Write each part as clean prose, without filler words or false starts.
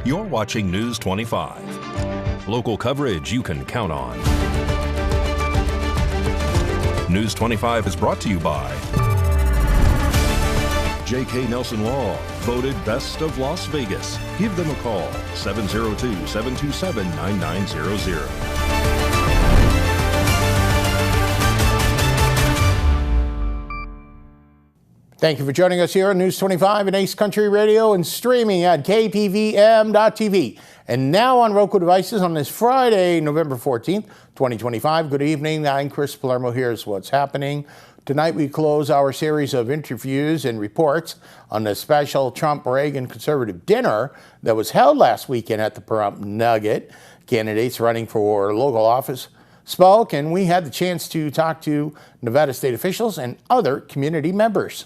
You're watching News 25. Local coverage you can count on. News 25 is brought to you by J.K. Nelson Law, voted Best of Las Vegas. Give them a call, 702-727-9900. Thank you for joining us here on News 25 and Ace Country Radio and streaming at KPVM.TV. And now on Roku devices on this Friday, November 14th, 2025. Good evening. I'm Chris Palermo. Here's what's happening. Tonight we close our series of interviews and reports on the special Trump-Reagan conservative dinner that was held last weekend at the Pahrump Nugget. Candidates running for local office spoke, and we had the chance to talk to Nevada state officials and other community members.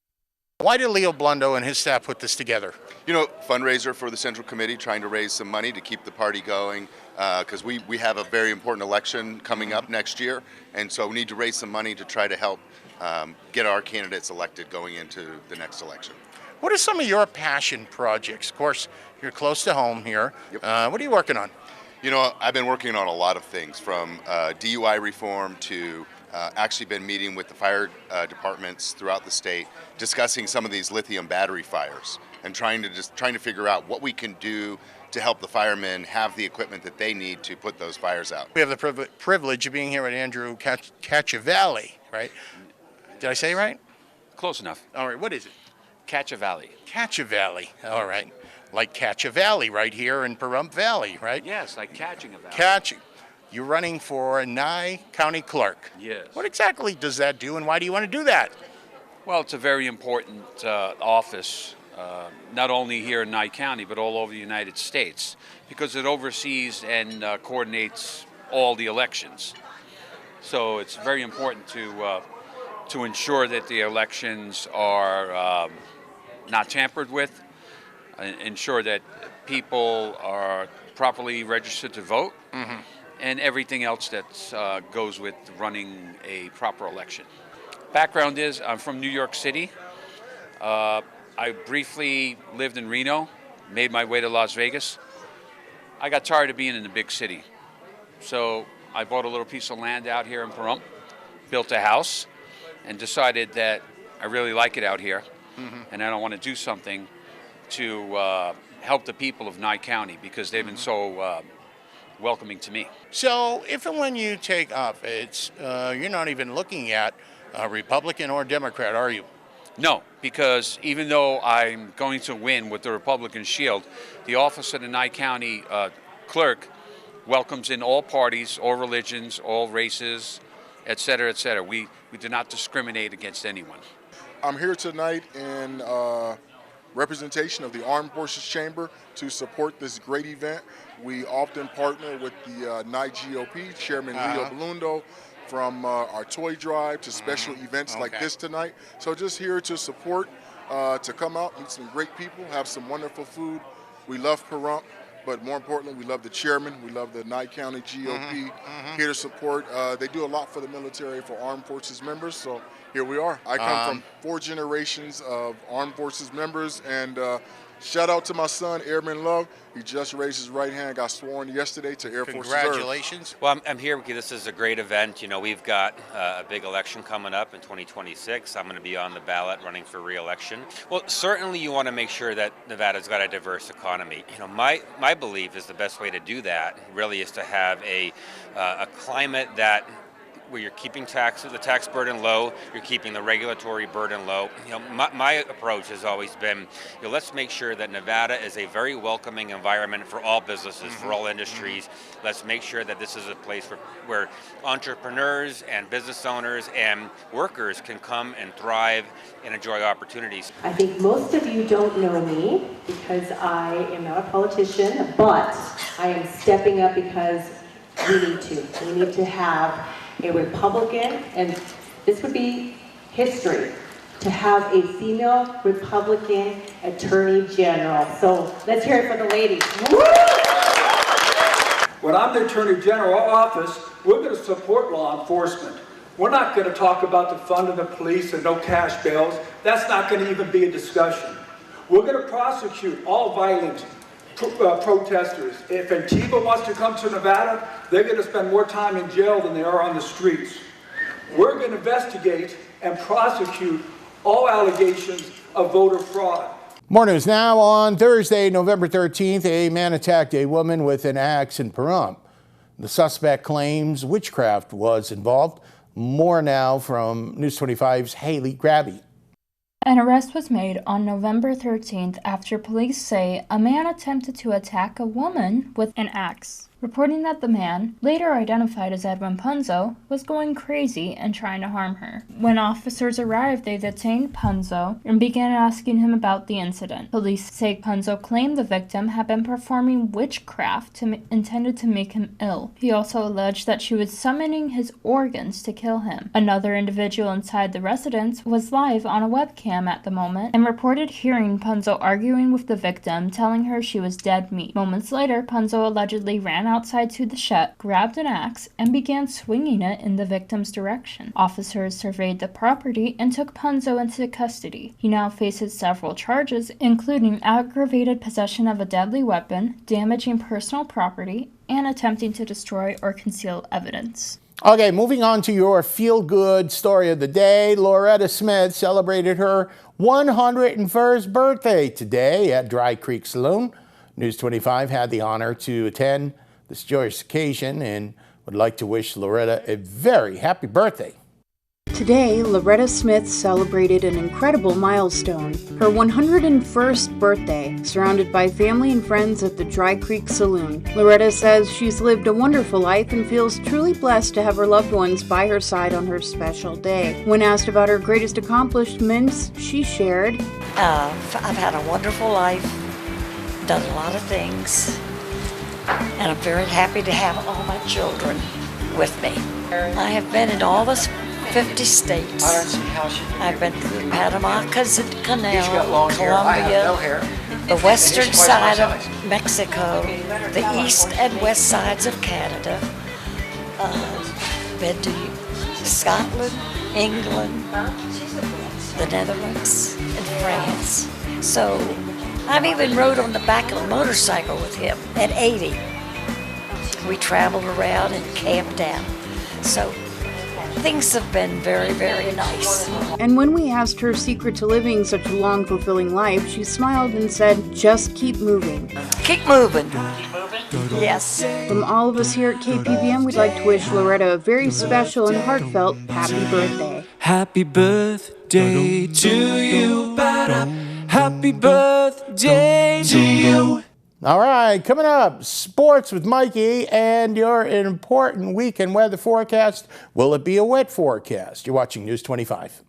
Why did Leo Blundo and his staff put this together? You know, fundraiser for the Central Committee, trying to raise some money to keep the party going, because we have a very important election coming up next year, and so we need to raise some money to try to help get our candidates elected going into the next election. What are some of your passion projects? Of course, you're close to home here. Yep. What are you working on? You know, I've been working on a lot of things, from DUI reform to actually been meeting with the fire departments throughout the state, discussing some of these lithium battery fires and trying to figure out what we can do to help the firemen have the equipment that they need to put those fires out. We have the privilege of being here with Andrew Cacciavalli, right? Did I say it right? Close enough. All right, what is it? Cacciavalli. Cacciavalli, all right. Like Cacciavalli right here in Pahrump Valley, right? Yes, like catching a valley. You're running for Nye County Clerk. Yes. What exactly does that do, and why do you want to do that? Well, it's a very important office, not only here in Nye County, but all over the United States, because it oversees and coordinates all the elections. So it's very important to ensure that the elections are not tampered with, ensure that people are properly registered to vote, and everything else that goes with running a proper election. Background is, I'm from New York City. I briefly lived in Reno, made my way to Las Vegas. I got tired of being in the big city. So I bought a little piece of land out here in Pahrump, built a house, and decided that I really like it out here, and I don't want to do something to help the people of Nye County, because they've been so welcoming to me. So if and when you take office, you're not even looking at Republican or Democrat, are you? No, because even though I'm going to win with the Republican shield, the office of the Nye County Clerk welcomes in all parties, all religions, all races, et cetera, et cetera. We do not discriminate against anyone. I'm here tonight in representation of the Armed Forces Chamber to support this great event. We often partner with the Nye GOP, Chairman Leo Blundo, from our toy drive to special events like this tonight. So just here to support, to come out, meet some great people, have some wonderful food. We love Pahrump, but more importantly, we love the chairman. We love the Nye County GOP. Here to support. They do a lot for the military, for Armed Forces members. So here we are. I come from 4 generations of Armed Forces members, and shout out to my son, Airman Love. He just raised his right hand, got sworn yesterday to Air Force Reserve. Congratulations. Well, I'm here because this is a great event. You know, we've got a big election coming up in 2026. I'm going to be on the ballot running for re-election. Well, certainly you want to make sure that Nevada's got a diverse economy. You know, my belief is the best way to do that really is to have a climate that where you're keeping the tax burden low, you're keeping the regulatory burden low. You know, my approach has always been, you know, let's make sure that Nevada is a very welcoming environment for all businesses, for all industries. Let's make sure that this is a place where entrepreneurs and business owners and workers can come and thrive and enjoy opportunities. I think most of you don't know me because I am not a politician, but I am stepping up because we need to. We need to have a Republican, and this would be history, to have a female Republican Attorney General. So let's hear it for the ladies. Woo! When I'm the Attorney General office, we're going to support law enforcement. We're not going to talk about the fund of the police and no cash bails. That's not going to even be a discussion. We're going to prosecute all violent protesters. If Antifa wants to come to Nevada, they're going to spend more time in jail than they are on the streets. We're going to investigate and prosecute all allegations of voter fraud. More news now. On Thursday, November 13th, a man attacked a woman with an axe in Pahrump. The suspect claims witchcraft was involved. More now from News 25's Haley Grabby. An arrest was made on November 13th after police say a man attempted to attack a woman with an axe, reporting that the man, later identified as Edwin Punzo, was going crazy and trying to harm her. When officers arrived, they detained Punzo and began asking him about the incident. Police say Punzo claimed the victim had been performing witchcraft intended to make him ill. He also alleged that she was summoning his organs to kill him. Another individual inside the residence was live on a webcam at the moment and reported hearing Punzo arguing with the victim, telling her she was dead meat. Moments later, Punzo allegedly ran outside to the shed, grabbed an axe, and began swinging it in the victim's direction. Officers surveyed the property and took Punzo into custody. He now faces several charges, including aggravated possession of a deadly weapon, damaging personal property, and attempting to destroy or conceal evidence. Okay, moving on to your feel-good story of the day. Loretta Smith celebrated her 101st birthday today at Dry Creek Saloon. News 25 had the honor to attend this joyous occasion and would like to wish Loretta a very happy birthday. Today, Loretta Smith celebrated an incredible milestone, her 101st birthday, surrounded by family and friends at the Dry Creek Saloon. Loretta says she's lived a wonderful life and feels truly blessed to have her loved ones by her side on her special day. When asked about her greatest accomplishments, she shared, I've had a wonderful life, done a lot of things, and I'm very happy to have all my children with me. I have been in all the 50 states. I've been to the Panama Canal, Colombia, the western side of Mexico, the east and west sides of Canada, been to Scotland, England, the Netherlands, and France. So I've even rode on the back of a motorcycle with him at 80. We traveled around and camped out. So things have been very, very nice. And when we asked her secret to living such a long, fulfilling life, she smiled and said, just keep moving. Keep moving. Yes. From all of us here at KPVM, we'd like to wish Loretta a very special and heartfelt happy birthday. Happy birthday to you. Happy birthday to you. All right, coming up, sports with Mikey and your important weekend weather forecast. Will it be a wet forecast? You're watching News 25.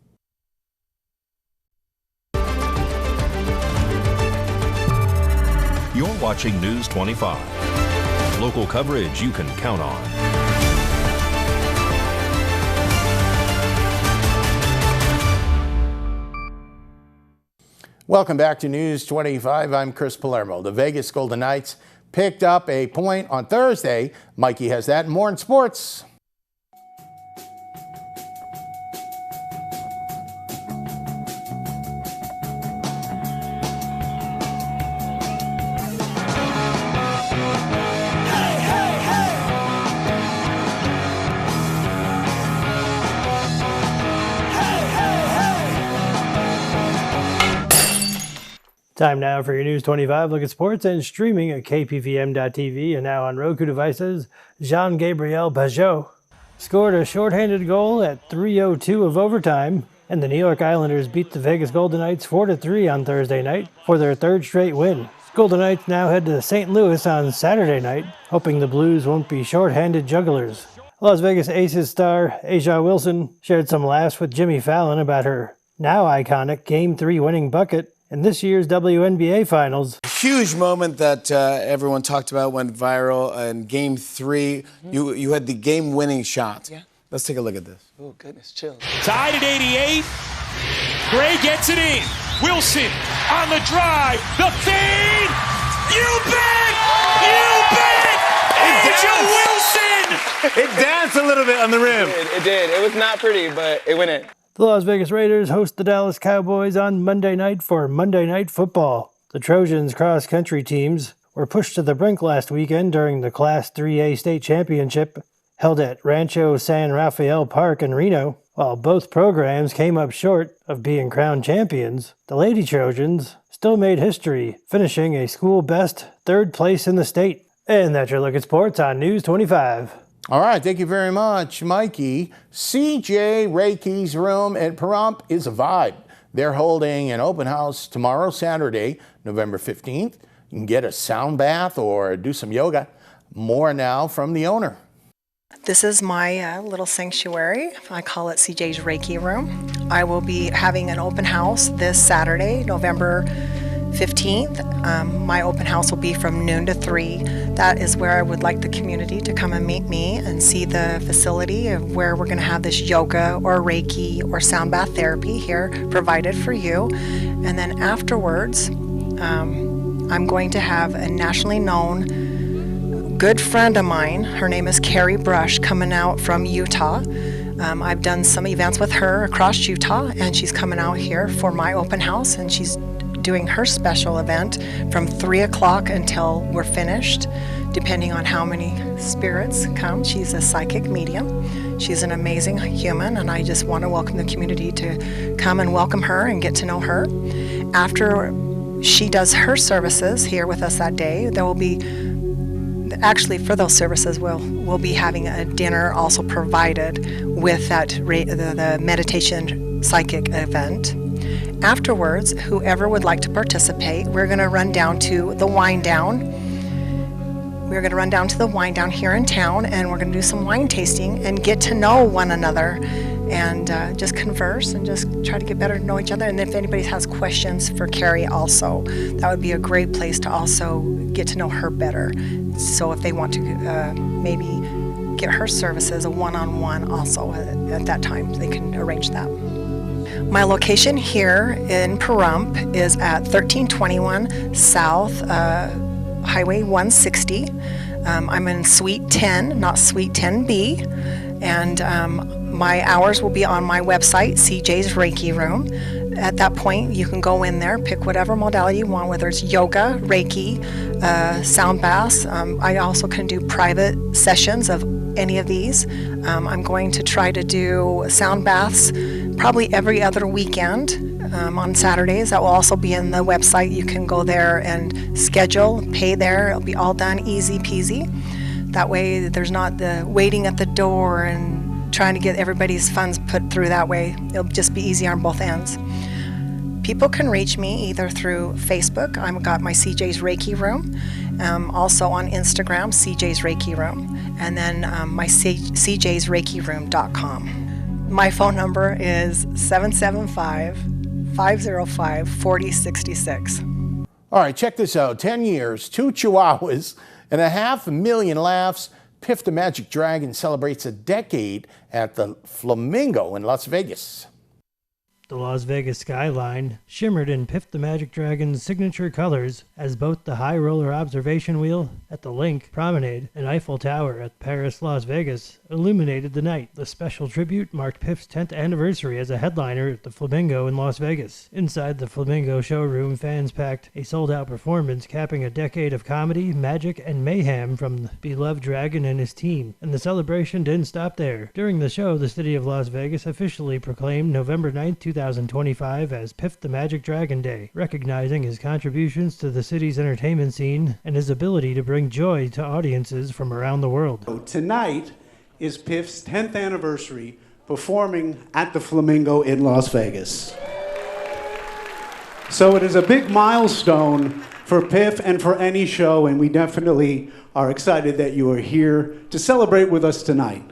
You're watching News 25. Local coverage you can count on. Welcome back to News 25. I'm Chris Palermo. The Vegas Golden Knights picked up a point on Thursday. Mikey has that and more in sports. Time now for your News 25 look at sports and streaming at KPVM.TV and now on Roku devices. Jean-Gabriel Pageau scored a shorthanded goal at 3:02 of overtime, and the New York Islanders beat the Vegas Golden Knights 4-3 on Thursday night for their third straight win. Golden Knights now head to St. Louis on Saturday night, hoping the Blues won't be shorthanded jugglers. Las Vegas Aces star Aja Wilson shared some laughs with Jimmy Fallon about her now iconic Game 3 winning bucket in this year's WNBA Finals. Huge moment that everyone talked about, went viral in Game 3. You had the game-winning shot. Yeah. Let's take a look at this. Oh, goodness, chill. Tied at 88. Gray gets it in. Wilson on the drive. The feed. You bet! You bet! Angel Wilson! It danced a little bit on the rim. It did. It was not pretty, but it went in. The Las Vegas Raiders host the Dallas Cowboys on Monday night for Monday Night Football. The Trojans cross-country teams were pushed to the brink last weekend during the Class 3A state championship held at Rancho San Rafael Park in Reno. While both programs came up short of being crowned champions, the Lady Trojans still made history, finishing a school best 3rd place in the state. And that's your look at sports on News 25. All right, thank you very much, Mikey. CJ Reiki's Room at Pahrump is a vibe. They're holding an open house tomorrow, Saturday, November 15th. You can get a sound bath or do some yoga. More now from the owner. This is my little sanctuary. I call it CJ's Reiki Room. I will be having an open house this Saturday, November 15th. My open house will be from noon to 3. That is where I would like the community to come and meet me and see the facility of where we're going to have this yoga or Reiki or sound bath therapy here provided for you. And then afterwards, I'm going to have a nationally known good friend of mine. Her name is Carrie Brush, coming out from Utah. I've done some events with her across Utah, and she's coming out here for my open house, and she's doing her special event from 3 o'clock until we're finished, depending on how many spirits come. She's a psychic medium. She's an amazing human, and I just want to welcome the community to come and welcome her and get to know her. After she does her services here with us that day, there will be, actually for those services, we'll be having a dinner also provided with that the meditation psychic event. Afterwards, whoever would like to participate, we're going to run down to the wine down. We're going to run down to the wine down here in town, and we're going to do some wine tasting and get to know one another and just converse and just try to get better to know each other. And if anybody has questions for Carrie also, that would be a great place to also get to know her better. So if they want to maybe get her services, a one-on-one also at that time, they can arrange that. My location here in Pahrump is at 1321 South Highway 160. I'm in Suite 10, not Suite 10B, and my hours will be on my website, CJ's Reiki Room. At that point, you can go in there, pick whatever modality you want, whether it's yoga, Reiki, sound baths. I also can do private sessions of any of these. I'm going to try to do sound baths probably every other weekend on Saturdays. That will also be in the website. You can go there and schedule, pay there. It'll be all done easy peasy. That way there's not the waiting at the door and trying to get everybody's funds put through that way. It'll just be easy on both ends. People can reach me either through Facebook. I've got my CJ's Reiki Room. Also on Instagram, CJ's Reiki Room. And then my CJ'sReikiRoom.com. My phone number is 775-505-4066. All right, check this out. 10 years, 2 Chihuahuas, and 500,000 laughs. Piff the Magic Dragon celebrates a decade at the Flamingo in Las Vegas. The Las Vegas skyline shimmered in Piff the Magic Dragon's signature colors as both the High Roller Observation Wheel at the Link Promenade and Eiffel Tower at Paris, Las Vegas illuminated the night. The special tribute marked Piff's 10th anniversary as a headliner at the Flamingo in Las Vegas. Inside the Flamingo showroom, fans packed a sold-out performance capping a decade of comedy, magic, and mayhem from the beloved dragon and his team. And the celebration didn't stop there. During the show, the city of Las Vegas officially proclaimed November 9th, 2025 as Piff the Magic Dragon Day, recognizing his contributions to the city's entertainment scene and his ability to bring joy to audiences from around the world. Tonight is Piff's 10th anniversary performing at the Flamingo in Las Vegas. So it is a big milestone for Piff and for any show, and we definitely are excited that you are here to celebrate with us tonight.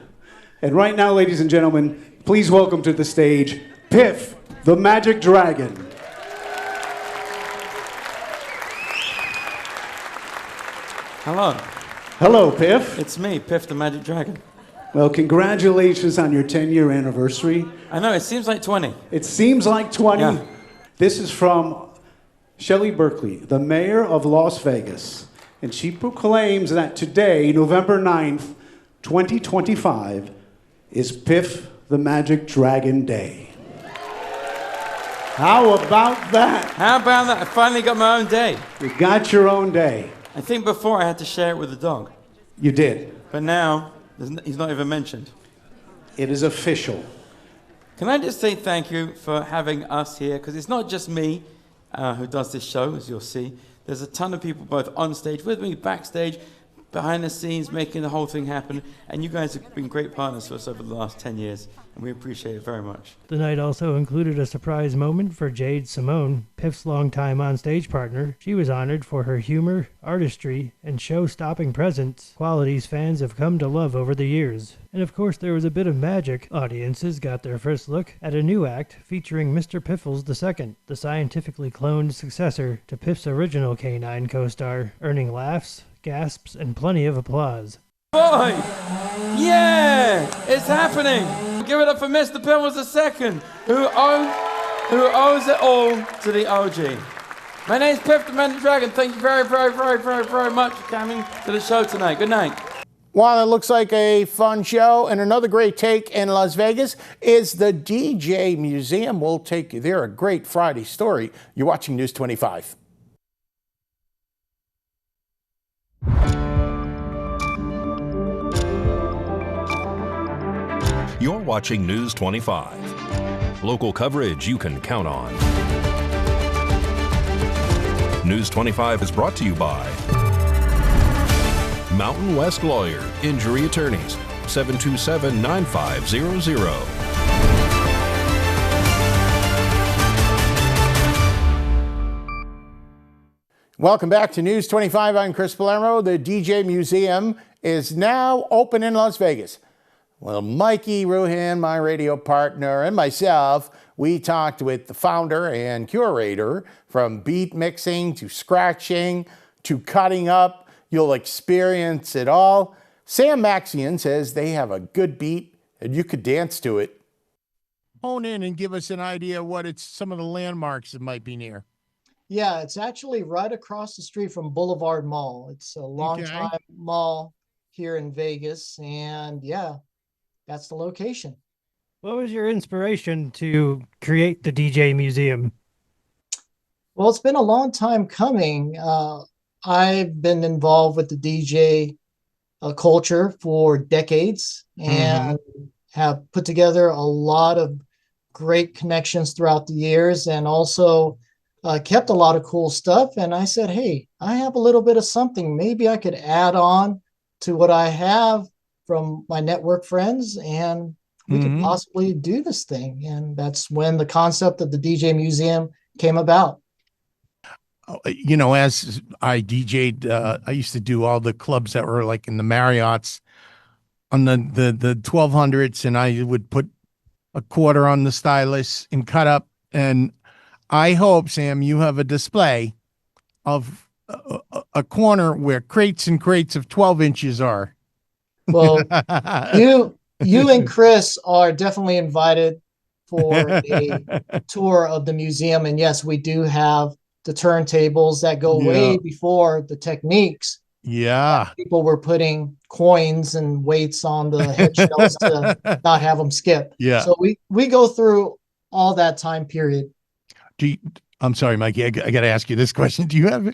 And right now, ladies and gentlemen, please welcome to the stage Piff the Magic Dragon. Hello. Hello, Piff. It's me, Piff the Magic Dragon. Well, congratulations on your 10-year anniversary. I know, it seems like 20. It seems like 20. Yeah. This is from Shelley Berkeley, the mayor of Las Vegas. And she proclaims that today, November 9th, 2025, is Piff the Magic Dragon Day. How about that? How about that? I finally got my own day. You got your own day. I think before I had to share it with the dog. You did. But now, he's not even mentioned. It is official. Can I just say thank you for having us here? Because it's not just me who does this show, as you'll see. There's a ton of people both on stage with me, backstage, behind the scenes, making the whole thing happen. And you guys have been great partners for us over the last 10 years. And we appreciate it very much. The night also included a surprise moment for Jade Simone, Piff's longtime on-stage partner. She was honored for her humor, artistry, and show-stopping presence, qualities fans have come to love over the years. And of course there was a bit of magic. Audiences got their first look at a new act featuring Mr. Piffles II, the scientifically cloned successor to Piff's original K9 co-star, earning laughs, gasps, and plenty of applause. Boy! Yeah! It's happening! Give it up for Mr. Piffles II, who owes it all to the OG. My name's Piff the Magic Dragon. Thank you very, very, very, very, very much for coming to the show tonight. Good night. While it looks like a fun show, and another great take in Las Vegas is the DJ Museum. We'll take you there. A great Friday story. You're watching News 25. You're watching News 25. Local coverage you can count on. News 25 is brought to you by Mountain West Lawyer, Injury Attorneys, 727-9500. Welcome back to News 25. I'm Chris Palermo. The DJ Museum is now open in Las Vegas. Well, Mikey Ruhan, my radio partner, and myself, we talked with the founder and curator. From beat mixing to scratching to cutting up. You'll experience it all. Sam Maxian says they have a good beat and you could dance to it. Hone in and give us an idea of what it's some of the landmarks that might be near. Yeah, it's actually right across the street from Boulevard Mall. It's a long-time mall here in Vegas, and yeah, that's the location. What was your inspiration to create the DJ Museum? Well, it's been a long time coming. I've been involved with the DJ culture for decades and have put together a lot of great connections throughout the years, and also kept a lot of cool stuff. And I said, hey, I have a little bit of something. Maybe I could add on to what I have from my network friends, and we could possibly do this thing. And that's when the concept of the DJ Museum came about. You know, as I DJ'd, I used to do all the clubs that were like in the Marriotts on the 1200s, and I would put a quarter on the stylus and cut up. And I hope, Sam, you have a display of a corner where crates and crates of 12 inches are. Well, you and Chris are definitely invited for a tour of the museum. And yes, we do have the turntables that go way before the techniques. Yeah. People were putting coins and weights on the head shells to not have them skip. Yeah. So we go through all that time period. I'm sorry, Mikey, I got to ask you this question. Do you have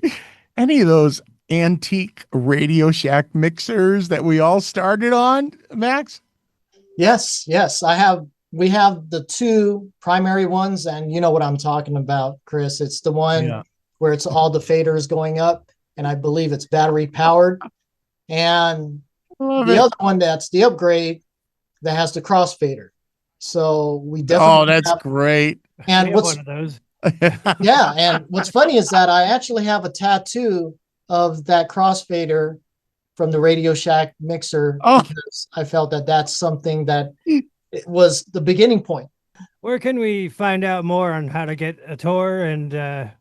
any of those antique Radio Shack mixers that we all started on, Max? Yes. We have the two primary ones, and you know what I'm talking about, Chris. It's the one where it's all the faders going up, and I believe it's battery powered. And the other one, that's the upgrade that has the crossfader. So we definitely that's great. And one of those. Yeah, and what's funny is that I actually have a tattoo of that crossfader from the Radio Shack mixer because I felt that that's something that it was the beginning point. Where can we find out more on how to get a tour? And I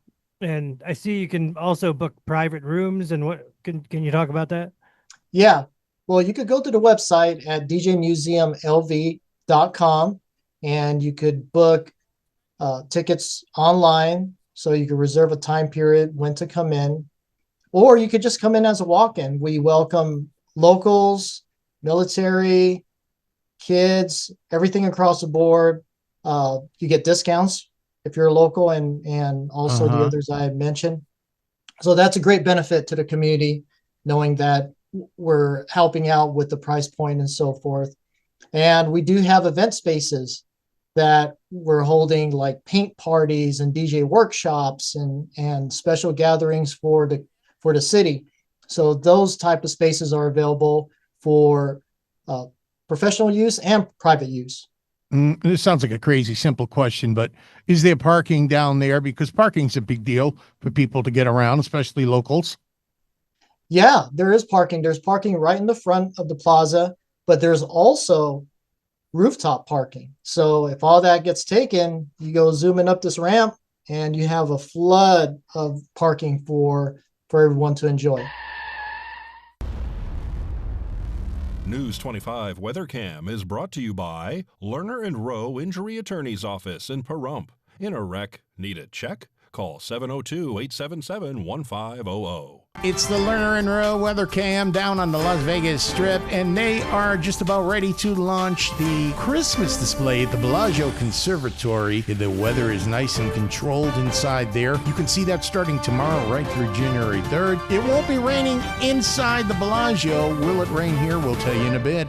see you can also book private rooms. And what can you talk about that? Yeah, well, you could go to the website at djmuseumlv.com, and you could book tickets online, so you can reserve a time period when to come in, or you could just come in as a walk-in. We welcome locals, military, kids, everything across the board. You get discounts if you're a local, and also the others I had mentioned. So that's a great benefit to the community, knowing that we're helping out with the price point and so forth. And we do have event spaces that we're holding, like paint parties and DJ workshops and special gatherings for the city. So those type of spaces are available for professional use and private use. This sounds like a crazy simple question, but is there parking down there? Because parking's a big deal for people to get around, especially locals. Yeah, there is parking. There's parking right in the front of the plaza, but there's also rooftop parking. So if all that gets taken, you go zooming up this ramp and you have a flood of parking for everyone to enjoy. News 25 WeatherCam is brought to you by Lerner and Rowe Injury Attorney's Office in Pahrump. In a wreck, need a check? Call 702-877-1500. It's the Lerner and Rowe Weather Cam down on the Las Vegas Strip, and they are just about ready to launch the Christmas display at the Bellagio Conservatory. The weather is nice and controlled inside there. You can see that starting tomorrow right through January 3rd. It won't be raining inside the Bellagio. Will it rain here? We'll tell you in a bit.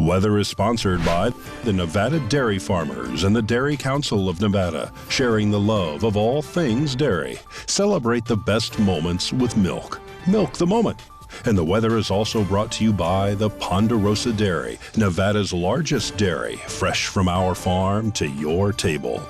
Weather is sponsored by the Nevada Dairy Farmers and the Dairy Council of Nevada, sharing the love of all things dairy. Celebrate the best moments with milk. Milk the moment. And the weather is also brought to you by the Ponderosa Dairy, Nevada's largest dairy, fresh from our farm to your table.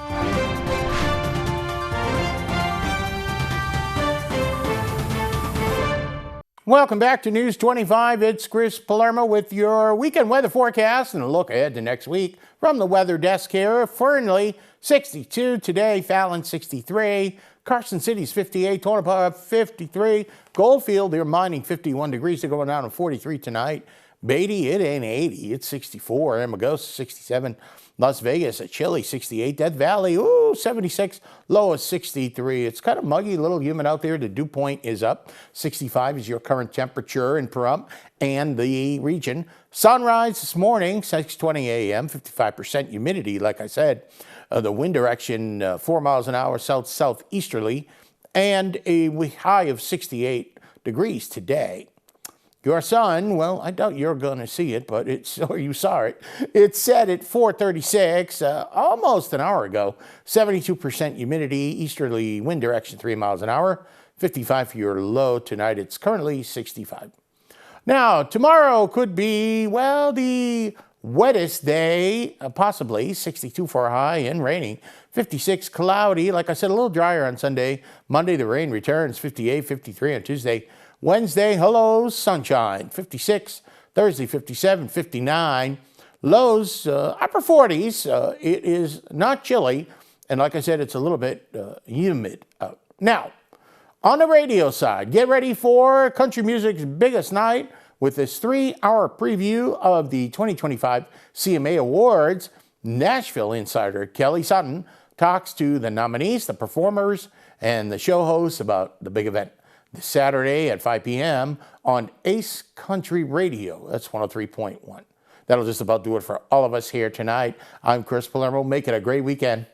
Welcome back to News 25. It's Chris Palermo with your weekend weather forecast and a look ahead to next week from the weather desk here. Fernley, 62 today. Fallon, 63. Carson City's 58. Tonopah, 53. Goldfield, they're mining 51 degrees. They're going down to 43 tonight. Beatty, it ain't 80. It's 64. Amagosa, 67. Las Vegas, a chilly 68. Death Valley, 76. Low is 63. It's kind of muggy, a little humid out there. The dew point is up. 65 is your current temperature in Pahrump and the region. Sunrise this morning, 6:20 a.m., 55% humidity, like I said. The wind direction, 4 miles an hour, south-southeasterly, and a high of 68 degrees today. Your sun, well, I doubt you're going to see it, but you saw it. It's set at 4:36, almost an hour ago. 72% humidity, easterly wind direction 3 miles an hour. 55 for your low tonight. It's currently 65. Now, tomorrow could be, well, the wettest day, possibly. 62 for a high and raining. 56 cloudy. Like I said, a little drier on Sunday. Monday, the rain returns. 58, 53 on Tuesday. Wednesday, hello, sunshine, 56. Thursday, 57, 59. Lows, upper 40s. It is not chilly. And like I said, it's a little bit humid out. Now, on the radio side, get ready for country music's biggest night with this 3-hour preview of the 2025 CMA Awards. Nashville insider Kelly Sutton talks to the nominees, the performers, and the show hosts about the big event this Saturday at 5 p.m. on Ace Country Radio. That's 103.1. That'll just about do it for all of us here tonight. I'm Chris Palermo. Make it a great weekend.